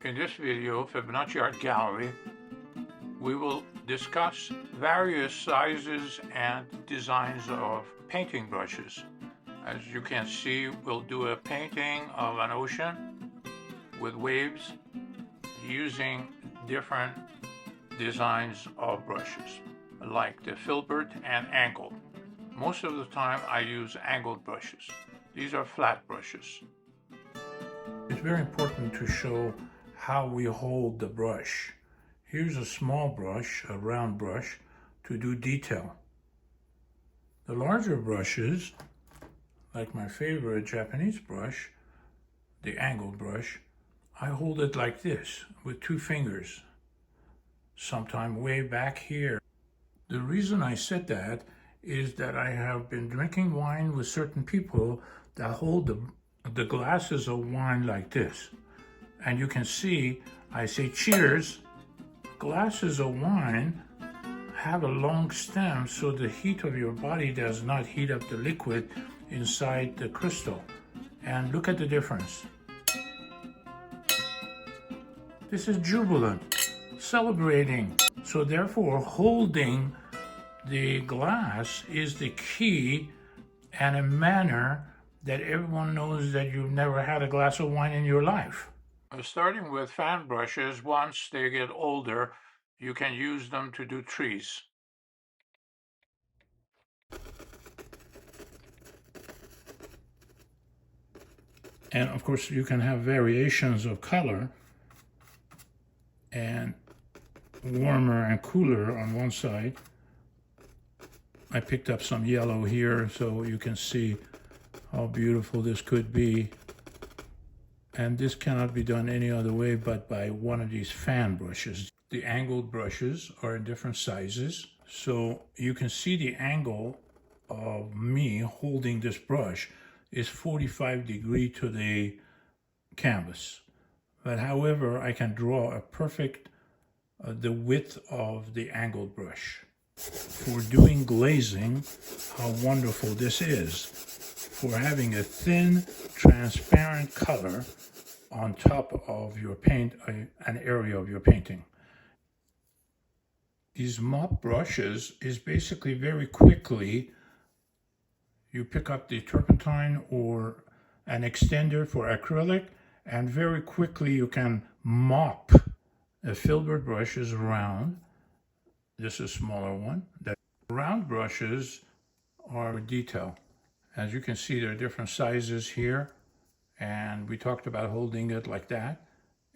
In this video, Fibonacci Art Gallery, we will discuss various sizes and designs of painting brushes. As you can see, we'll do a painting of an ocean with waves using different designs of brushes, like the filbert and angled. Most of the time I use angled brushes. These are flat brushes. It's very important to show how we hold the brush. Here's a small brush, a round brush, to do detail. The larger brushes, like my favorite Japanese brush, the angled brush, I hold it like this with 2 fingers, sometime way back here. The reason I said that is that I have been drinking wine with certain people that hold the glasses of wine like this. And you can see, I say cheers. Glasses of wine have a long stem so the heat of your body does not heat up the liquid inside the crystal. And look at the difference. This is jubilant, celebrating. So therefore, holding the glass is the key and a manner that everyone knows that you've never had a glass of wine in your life. Starting with fan brushes, once they get older, you can use them to do trees. And of course, you can have variations of color and warmer and cooler on one side. I picked up some yellow here so you can see how beautiful this could be. And this cannot be done any other way but by one of these fan brushes. The angled brushes are in different sizes, so you can see the angle of me holding this brush is 45 degrees to the canvas. But however, I can draw a perfect, the width of the angled brush. For doing glazing, how wonderful this is. For having a thin, transparent color on top of your paint, an area of your painting. These mop brushes is basically very quickly, you pick up the turpentine or an extender for acrylic, and very quickly you can mop. A filbert brush is round. This is a smaller one. The round brushes are detail. As you can see, there are different sizes here, and we talked about holding it like that,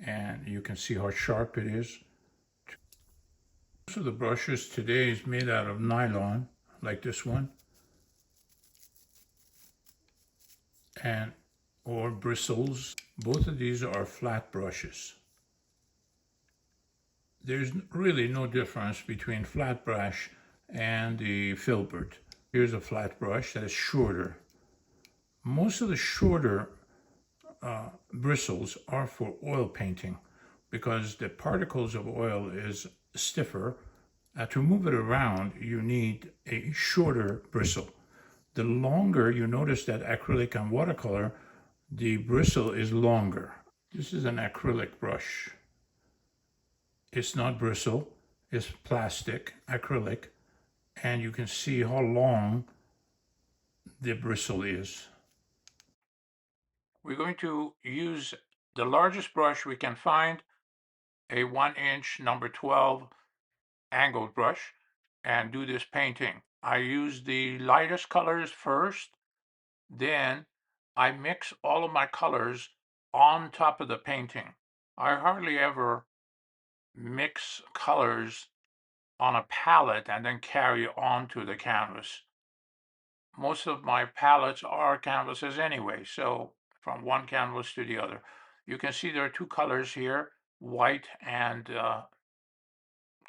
and you can see how sharp it is. Most of the brushes today is made out of nylon, like this one, and or bristles. Both of these are flat brushes. There's really no difference between flat brush and the filbert. Here's a flat brush that is shorter. Most of the shorter bristles are for oil painting because the particles of oil is stiffer. To move it around, you need a shorter bristle. The longer, you notice that acrylic and watercolor, the bristle is longer. This is an acrylic brush. It's not bristle, it's plastic, acrylic, and you can see how long the bristle is. We're going to use the largest brush we can find, a 1-inch number 12 angled brush, and do this painting. I use the lightest colors first, then I mix all of my colors on top of the painting. I hardly ever mix colors on a palette and then carry on to the canvas. Most of my palettes are canvases anyway, so from one canvas to the other. You can see there are 2 colors here, white and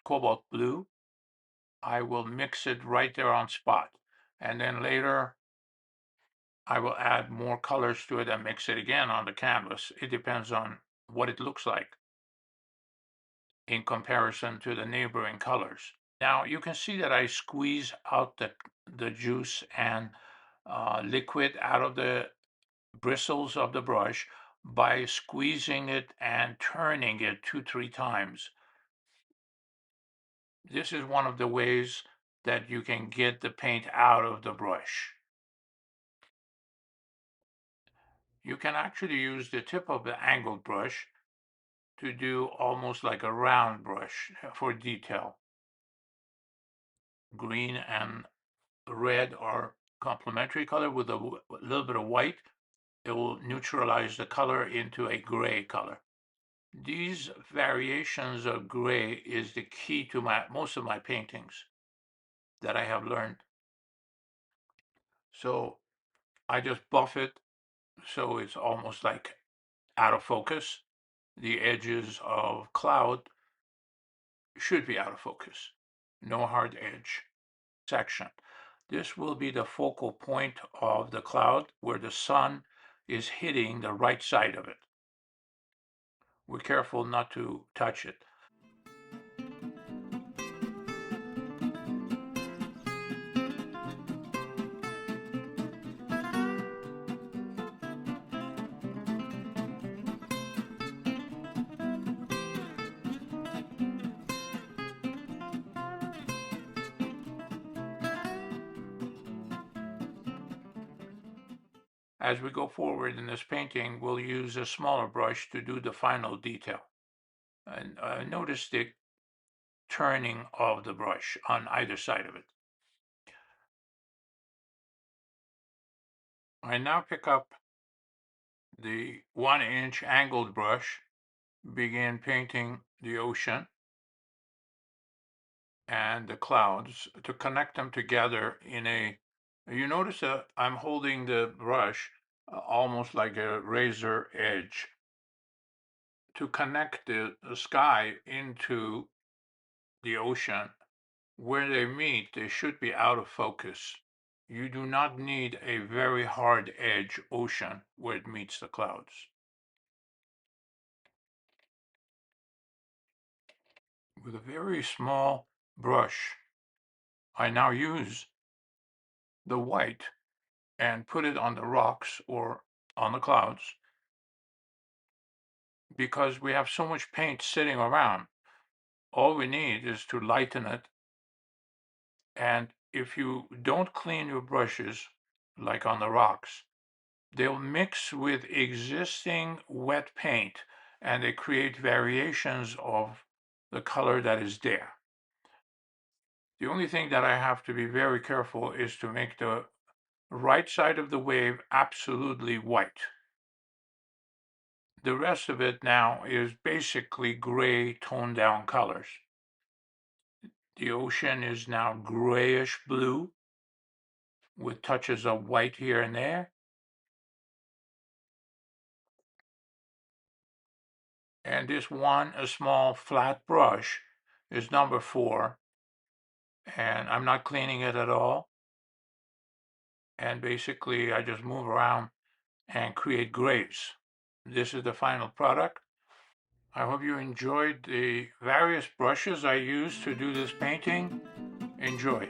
cobalt blue. I will mix it right there on spot, and then later I will add more colors to it and mix it again on the canvas. It depends on what it looks like in comparison to the neighboring colors. Now you can see that I squeeze out the juice and liquid out of the bristles of the brush by squeezing it and turning it 2-3 times. This is one of the ways that you can get the paint out of the brush. You can actually use the tip of the angled brush to do almost like a round brush for detail. Green and red are complementary color with a little bit of white. It will neutralize the color into a gray color. These variations of gray is the key to most of my paintings that I have learned. So I just buff it so it's almost like out of focus. The edges of cloud should be out of focus. No hard edge section. This will be the focal point of the cloud where the sun is hitting the right side of it. We're careful not to touch it. As we go forward in this painting, we'll use a smaller brush to do the final detail. And notice the turning of the brush on either side of it. I now pick up the 1-inch angled brush, begin painting the ocean and the clouds to connect them together in a, you notice that I'm holding the brush almost like a razor edge to connect the sky into the ocean. Where they meet, they should be out of focus. You do not need a very hard edge ocean where it meets the clouds. With a very small brush, I now use the white and put it on the rocks or on the clouds because we have so much paint sitting around. All we need is to lighten it. And if you don't clean your brushes, like on the rocks, they'll mix with existing wet paint and they create variations of the color that is there. The only thing that I have to be very careful is to make the right side of the wave absolutely white. The rest of it now is basically gray toned down colors. The ocean is now grayish blue with touches of white here and there. And this one, a small flat brush, is number 4. And I'm not cleaning it at all. And basically, I just move around and create grays. This is the final product. I hope you enjoyed the various brushes I used to do this painting. Enjoy.